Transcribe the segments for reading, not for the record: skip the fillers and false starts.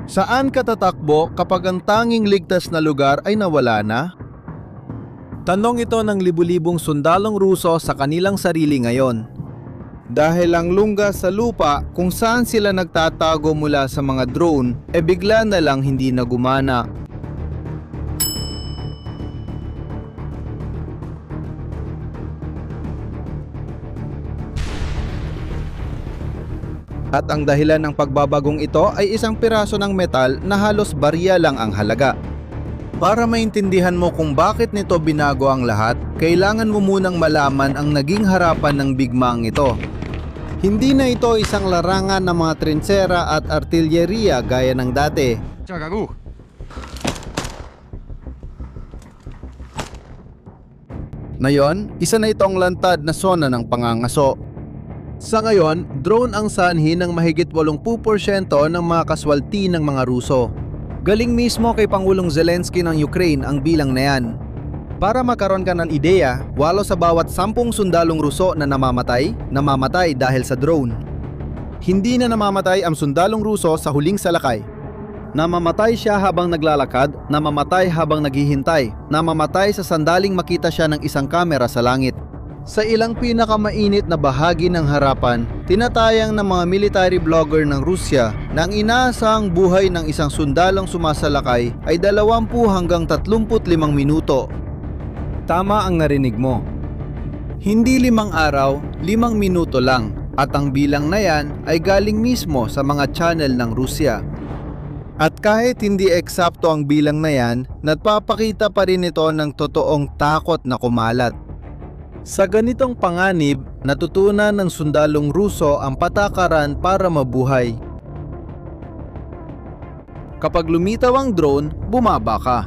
Saan ka tatakbo kapag ang tanging ligtas na lugar ay nawala na? Tanong ito ng libu-libong sundalong Ruso sa kanilang sarili ngayon. Dahil ang lungga sa lupa kung saan sila nagtatago mula sa mga drone bigla na lang hindi na gumana. At ang dahilan ng pagbabagong ito ay isang piraso ng metal na halos barya lang ang halaga. Para maintindihan mo kung bakit nito binago ang lahat, kailangan mo munang malaman ang naging harapan ng bigmaang ito. Hindi na ito isang larangan ng mga trinsera at artilyeriya gaya ng dati. Ngayon, isa na itong lantad na sona ng pangangaso. Sa ngayon, drone ang sanhi ng mahigit 80% ng mga kaswalti ng mga Ruso. Galing mismo kay Pangulong Zelensky ng Ukraine ang bilang na yan. Para makaroon ka ng ideya, 8 sa bawat 10 sundalong Ruso na namamatay dahil sa drone. Hindi na namamatay ang sundalong Ruso sa huling salakay. Namamatay siya habang naglalakad, namamatay habang naghihintay, namamatay sa sandaling makita siya ng isang kamera sa langit. Sa ilang pinakamainit na bahagi ng harapan, tinatayang ng mga military blogger ng Rusya na ang inaasahang buhay ng isang sundalong sumasalakay ay 20 hanggang 35 minuto. Tama ang narinig mo. Hindi 5 araw, 5 minuto lang, at ang bilang na yan ay galing mismo sa mga channel ng Rusya. At kahit hindi eksakto ang bilang na yan, nagpapakita pa rin ito ng totoong takot na kumalat. Sa ganitong panganib, natutunan ng sundalong Ruso ang patakaran para mabuhay. Kapag lumitaw ang drone, bumaba ka.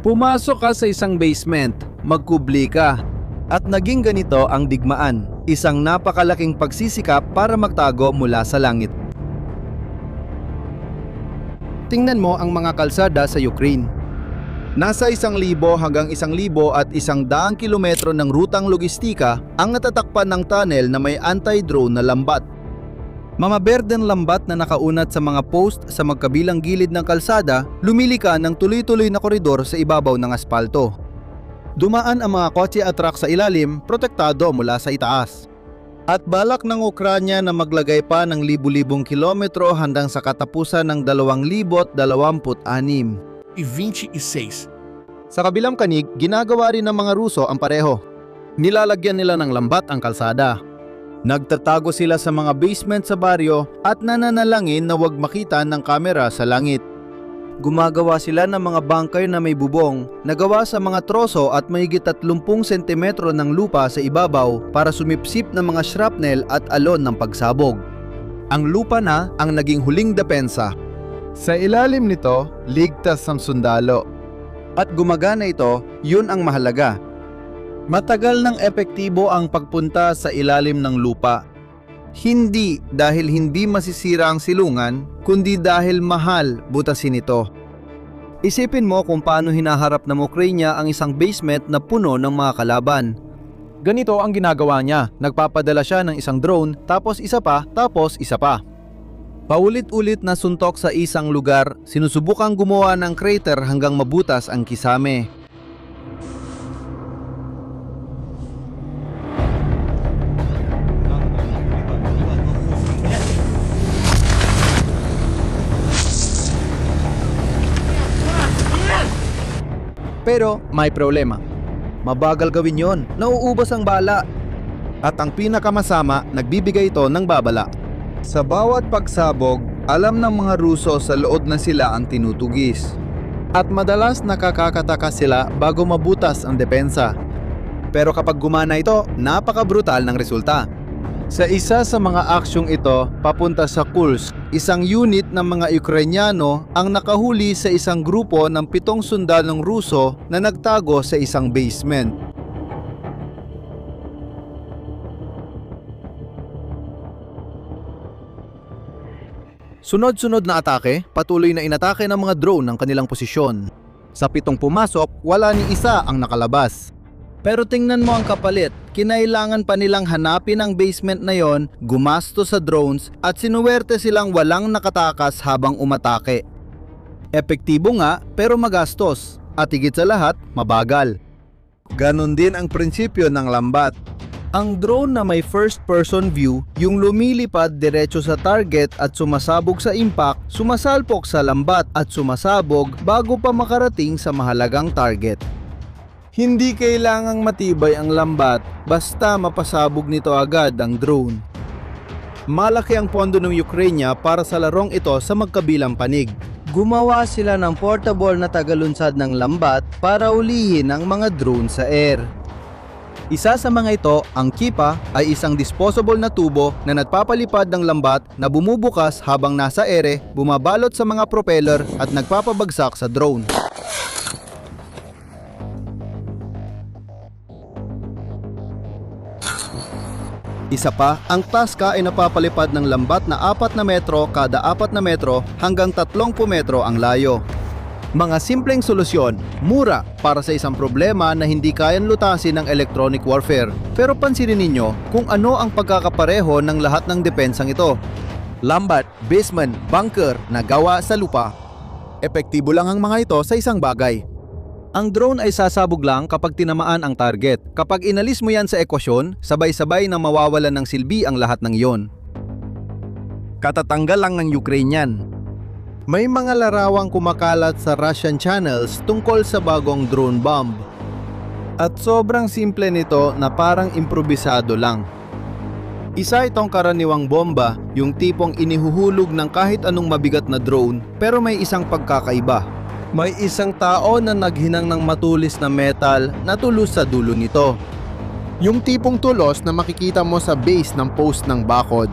Pumasok ka sa isang basement, magkubli ka. At naging ganito ang digmaan, isang napakalaking pagsisikap para magtago mula sa langit. Tingnan mo ang mga kalsada sa Ukraine. Nasa 1,000 hanggang 1,100 kilometro ng rutang logistika ang natatakpan ng tunnel na may anti-drone na lambat. Mamaberdeng lambat na nakaunat sa mga post sa magkabilang gilid ng kalsada, lumilika ng tuloy-tuloy na koridor sa ibabaw ng aspalto. Dumaan ang mga kotse at truck sa ilalim, protektado mula sa itaas. At balak ng Ukranya na maglagay pa ng libu-libong kilometro hanggang sa katapusan ng 2026. Sa kabilang kanig, ginagawa rin ng mga Ruso ang pareho. Nilalagyan nila ng lambat ang kalsada. Nagtatago sila sa mga basement sa baryo at nananalangin na huwag makita ng kamera sa langit. Gumagawa sila ng mga bunker na may bubong na gawa sa mga troso at mahigit 30 sentimetro ng lupa sa ibabaw para sumipsip ng mga shrapnel at alon ng pagsabog. Ang lupa na ang naging huling depensa. Sa ilalim nito, ligtas ang sundalo. At gumagana ito, yun ang mahalaga. Matagal nang epektibo ang pagpunta sa ilalim ng lupa. Hindi dahil hindi masisira ang silungan, kundi dahil mahal butasin ito. Isipin mo kung paano hinaharap ng Ukraine ang isang basement na puno ng mga kalaban. Ganito ang ginagawa niya, nagpapadala siya ng isang drone, tapos isa pa. Paulit-ulit na suntok sa isang lugar, sinusubukang gumawa ng crater hanggang mabutas ang kisame. Pero may problema. Mabagal gawin yon, nauubos ang bala. At ang pinakamasama, nagbibigay ito ng babala. Sa bawat pagsabog, alam ng mga Ruso sa lood na sila ang tinutugis. At madalas nakakakataka sila bago mabutas ang depensa. Pero kapag gumana ito, napaka-brutal ng resulta. Sa isa sa mga aksyong ito, papunta sa Kursk, isang unit ng mga Ukrainyano ang nakahuli sa isang grupo ng 7 sundalong Ruso na nagtago sa isang basement. Sunod-sunod na atake, patuloy na inatake ng mga drone ng kanilang posisyon. Sa 7 pumasok, wala ni isa ang nakalabas. Pero tingnan mo ang kapalit, kinailangan pa nilang hanapin ang basement na yon, gumasto sa drones at sinuwerte silang walang nakatakas habang umatake. Epektibo nga pero magastos at higit sa lahat mabagal. Ganon din ang prinsipyo ng lambat. Ang drone na may first-person view, yung lumilipad diretso sa target at sumasabog sa impact, sumasalpok sa lambat at sumasabog bago pa makarating sa mahalagang target. Hindi kailangang matibay ang lambat, basta mapasabog nito agad ang drone. Malaki ang pondo ng Ukraine para sa larong ito sa magkabilang panig. Gumawa sila ng portable na tagalunsad ng lambat para ulihin ang mga drone sa air. Isa sa mga ito, ang Kipa, ay isang disposable na tubo na nagpapalipad ng lambat na bumubukas habang nasa ere, bumabalot sa mga propeller at nagpapabagsak sa drone. Isa pa, ang Tasca ay napapalipad ng lambat na 4 na metro kada 4 na metro hanggang 30 metro ang layo. Mga simpleng solusyon, mura para sa isang problema na hindi kayang lutasin ng electronic warfare. Pero pansinin ninyo kung ano ang pagkakapareho ng lahat ng depensang ito. Lambat, basement, bunker na gawa sa lupa. Epektibo lang ang mga ito sa isang bagay. Ang drone ay sasabog lang kapag tinamaan ang target. Kapag inalis mo yan sa ekwasyon, sabay-sabay na mawawalan ng silbi ang lahat ng iyon. Katatanggal lang ng Ukrainian. May mga larawang kumakalat sa Russian channels tungkol sa bagong drone bomb. At sobrang simple nito na parang improvisado lang. Isa itong karaniwang bomba, yung tipong inihuhulog ng kahit anong mabigat na drone, pero may isang pagkakaiba. May isang tao na naghinang ng matulis na metal na tulos sa dulo nito. Yung tipong tulos na makikita mo sa base ng post ng bakod.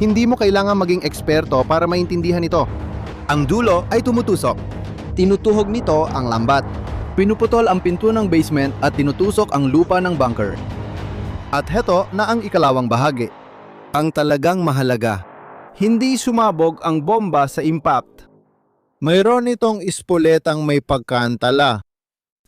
Hindi mo kailangan maging eksperto para maintindihan ito. Ang dulo ay tumutusok. Tinutuhog nito ang lambat. Pinuputol ang pinto ng basement at tinutusok ang lupa ng bunker. At heto na ang ikalawang bahagi. Ang talagang mahalaga. Hindi sumabog ang bomba sa impact. Mayroon itong ispuletang may pagkaantala.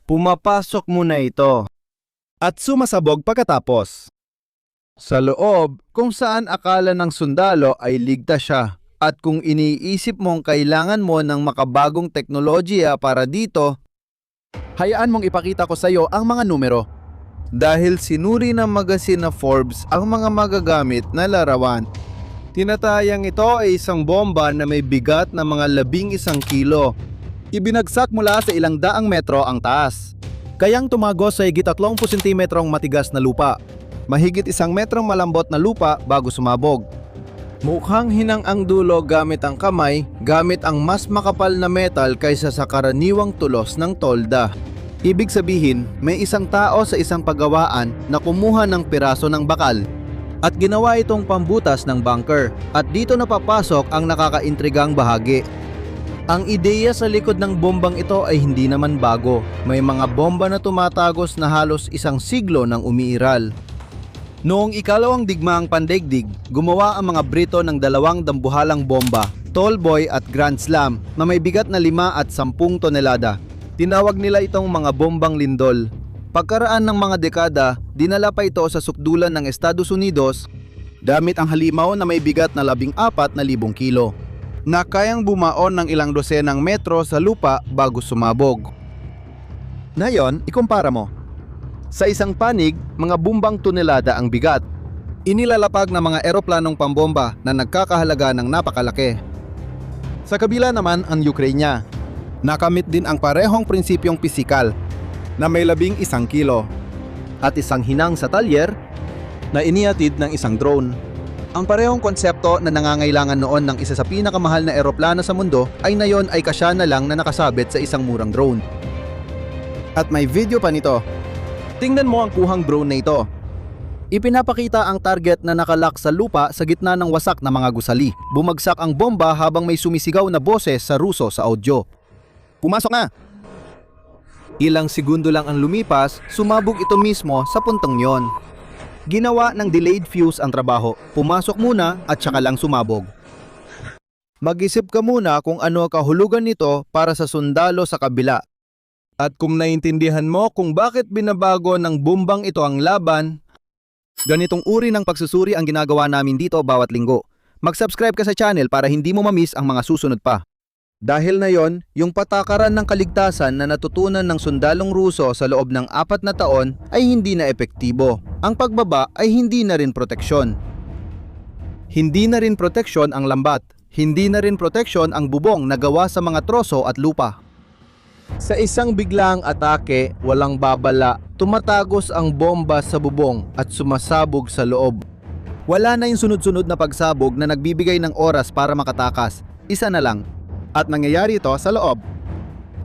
Pumapasok muna ito. At sumasabog pagkatapos. Sa loob, kung saan akala ng sundalo ay ligtas siya. At kung iniisip mong kailangan mo ng makabagong teknolohiya para dito, hayaan mong ipakita ko sa iyo ang mga numero. Dahil sinuri ng magazine na Forbes ang mga magagamit na larawan. Tinatayang ito ay isang bomba na may bigat na mga 11 kilo. Ibinagsak mula sa ilang daang metro ang taas. Kayang tumagos sa higit 30 sentimetrong matigas na lupa. Mahigit 1 metrong malambot na lupa bago sumabog. Mukhang hinang ang dulo gamit ang kamay, gamit ang mas makapal na metal kaysa sa karaniwang tulos ng tolda. Ibig sabihin, may isang tao sa isang paggawaan na kumuha ng piraso ng bakal at ginawa itong pambutas ng bunker. At dito napapasok ang nakakaintrigang bahagi. Ang ideya sa likod ng bombang ito ay hindi naman bago. May mga bomba na tumatagos na halos 1 siglo nang umiiral. Noong ikalawang digmaang pandaigdig, gumawa ang mga Brito ng 2 dambuhalang bomba, Tallboy at Grand Slam, na may bigat na 5 at 10 tonelada. Tinawag nila itong mga bombang lindol. Pagkaraan ng mga dekada, dinala pa ito sa sukdulan ng Estados Unidos gamit ang halimaw na may bigat na 14,000 kilo, na kayang bumaon ng ilang dosenang metro sa lupa bago sumabog. Ngayon, ikumpara mo. Sa isang panig, mga bumbang tonelada ang bigat. Inilalapag ng mga eroplanong pambomba na nagkakahalaga ng napakalaki. Sa kabila naman ang Ukraine. Nakamit din ang parehong prinsipyong pisikal na may 11 kilo at isang hinang sa talyer na inihatid ng isang drone. Ang parehong konsepto na nangangailangan noon ng isa sa pinakamahal na eroplano sa mundo ay ngayon ay kasya na lang na nakasabit sa isang murang drone. At may video pa nito. Tingnan mo ang kuhang drone na ito. Ipinapakita ang target na nakalak sa lupa sa gitna ng wasak na mga gusali. Bumagsak ang bomba habang may sumisigaw na boses sa Ruso sa audio. Pumasok na! Ilang segundo lang ang lumipas, sumabog ito mismo sa puntong yon. Ginawa ng delayed fuse ang trabaho. Pumasok muna at saka lang sumabog. Mag-isip ka muna kung ano kahulugan nito para sa sundalo sa kabila. At kung naintindihan mo kung bakit binabago ng bombang ito ang laban, ganitong uri ng pagsusuri ang ginagawa namin dito bawat linggo. Mag-subscribe ka sa channel para hindi mo ma-miss ang mga susunod pa. Dahil na yon, yung patakaran ng kaligtasan na natutunan ng sundalong Ruso sa loob ng 4 na taon ay hindi na epektibo. Ang pagbaba ay hindi na rin proteksyon. Hindi na rin proteksyon ang lambat. Hindi na rin proteksyon ang bubong na gawa sa mga troso at lupa. Sa isang biglaang atake, walang babala, tumatagos ang bomba sa bubong at sumasabog sa loob. Wala na yung sunod-sunod na pagsabog na nagbibigay ng oras para makatakas. Isa na lang. At nangyayari ito sa loob.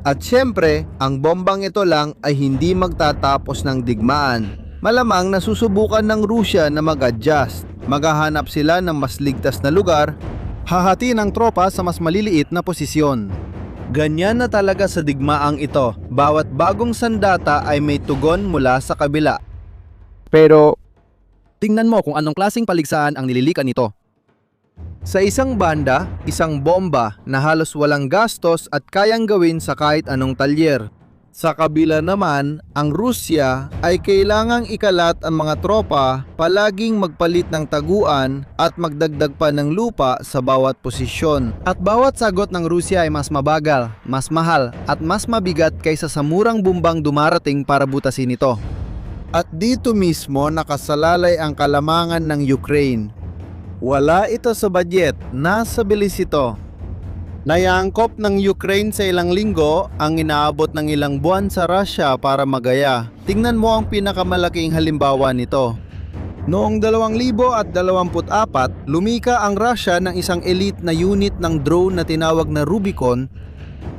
At syempre, ang bombang ito lang ay hindi magtatapos ng digmaan. Malamang nasusubukan ng Rusya na mag-adjust. Maghahanap sila ng mas ligtas na lugar, hahati ng tropa sa mas maliliit na posisyon. Ganyan na talaga sa digmaang ito. Bawat bagong sandata ay may tugon mula sa kabila. Pero, tingnan mo kung anong klaseng paligsahan ang nililikan nito. Sa isang banda, isang bomba na halos walang gastos at kayang gawin sa kahit anong talyer. Sa kabila naman, ang Rusya ay kailangang ikalat ang mga tropa, palaging magpalit ng taguan at magdagdag pa ng lupa sa bawat posisyon. At bawat sagot ng Rusya ay mas mabagal, mas mahal at mas mabigat kaysa sa murang bumbang dumarating para butasin ito. At dito mismo nakasalalay ang kalamangan ng Ukraine. Wala ito sa budget, nasa bilis ito. Nayangkop ng Ukraine sa ilang linggo ang inaabot ng ilang buwan sa Russia para magaya. Tingnan mo ang pinakamalaking halimbawa nito. Noong 2024, lumika ang Russia ng isang elite na unit ng drone na tinawag na Rubicon.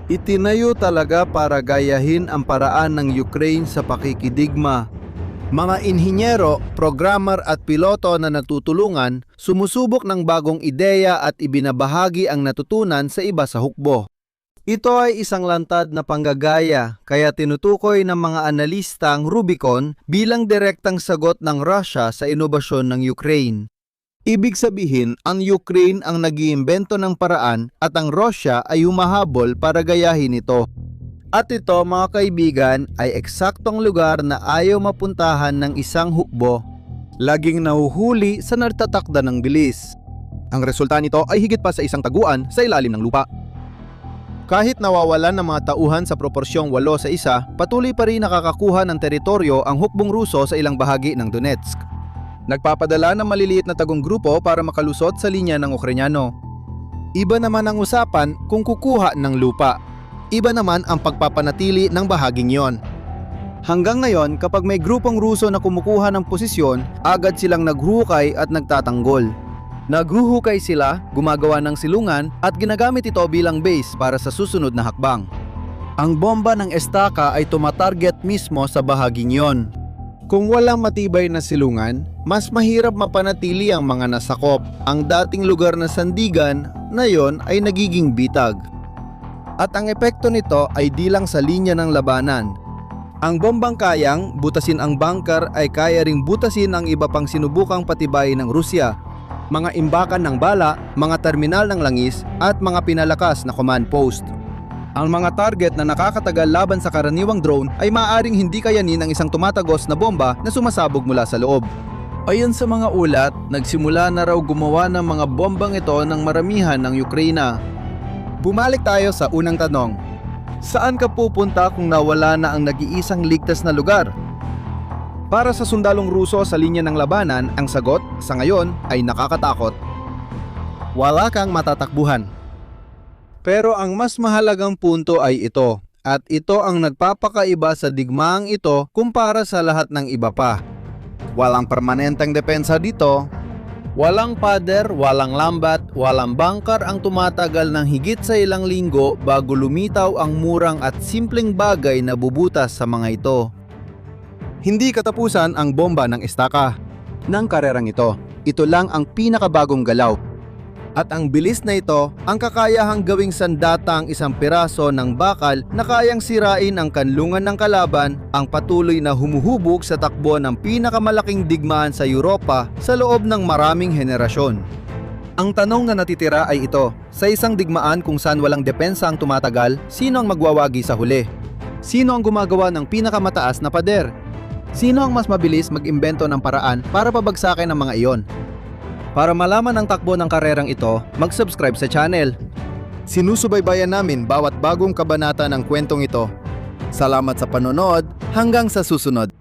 Itinayo talaga para gayahin ang paraan ng Ukraine sa pakikidigma. Mga inhinyero, programmer at piloto na natutulungan, sumusubok ng bagong ideya at ibinabahagi ang natutunan sa iba sa hukbo. Ito ay isang lantad na panggagaya, kaya tinutukoy ng mga analista ang Rubicon bilang direktang sagot ng Russia sa inobasyon ng Ukraine. Ibig sabihin, ang Ukraine ang nag-iimbento ng paraan at ang Russia ay humahabol para gayahin ito. At ito mga kaibigan ay eksaktong lugar na ayaw mapuntahan ng isang hukbo, laging nahuhuli sa nagtatakda ng bilis. Ang resulta nito ay higit pa sa isang taguan sa ilalim ng lupa. Kahit nawawalan ng mga tauhan sa proporsyong 8 sa 1, patuloy pa rin nakakakuha ng teritoryo ang hukbong Ruso sa ilang bahagi ng Donetsk. Nagpapadala ng maliliit na tagong grupo para makalusot sa linya ng Ukrainyano. Iba naman ang usapan kung kukuha ng lupa. Iba naman ang pagpapanatili ng bahaging yon. Hanggang ngayon, kapag may grupong Ruso na kumukuha ng posisyon, agad silang naghuhukay at nagtatanggol. Naghuhukay sila, gumagawa ng silungan at ginagamit ito bilang base para sa susunod na hakbang. Ang bomba ng estaka ay tumatarget mismo sa bahaging yon. Kung walang matibay na silungan, mas mahirap mapanatili ang mga nasakop. Ang dating lugar na sandigan na yon ay nagiging bitag. At ang epekto nito ay di lang sa linya ng labanan. Ang bombang kayang butasin ang bunker ay kaya ring butasin ang iba pang sinubukang patibayin ng Rusya, mga imbakan ng bala, mga terminal ng langis at mga pinalakas na command post. Ang mga target na nakakatagal laban sa karaniwang drone ay maaaring hindi kayanin ng isang tumatagos na bomba na sumasabog mula sa loob. Ayon sa mga ulat, nagsimula na raw gumawa ng mga bombang ito ng maramihan ng Ukraina. Bumalik tayo sa unang tanong. Saan ka pupunta kung nawala na ang nag-iisang ligtas na lugar? Para sa sundalong Ruso sa linya ng labanan, ang sagot sa ngayon ay nakakatakot. Wala kang matatakbuhan. Pero ang mas mahalagang punto ay ito, at ito ang nagpapakaiba sa digmaang ito kumpara sa lahat ng iba pa. Walang permanenteng depensa dito. Walang pader, walang lambat, walang bangkar ang tumatagal ng higit sa ilang linggo bago lumitaw ang murang at simpleng bagay na bubutas sa mga ito. Hindi katapusan ang bomba ng estaka ng karerang ito. Ito lang ang pinakabagong galaw. At ang bilis na ito ang kakayahang gawing sandata ang isang piraso ng bakal na kayang sirain ang kanlungan ng kalaban, ang patuloy na humuhubog sa takbo ng pinakamalaking digmaan sa Europa sa loob ng maraming henerasyon. Ang tanong na natitira ay ito, sa isang digmaan kung saan walang depensa ang tumatagal, sino ang magwawagi sa huli? Sino ang gumagawa ng pinakamataas na pader? Sino ang mas mabilis mag-imbento ng paraan para pabagsakin ang mga iyon? Para malaman ang takbo ng karerang ito, mag-subscribe sa channel. Sinusubaybayan namin bawat bagong kabanata ng kwentong ito. Salamat sa panonood, hanggang sa susunod.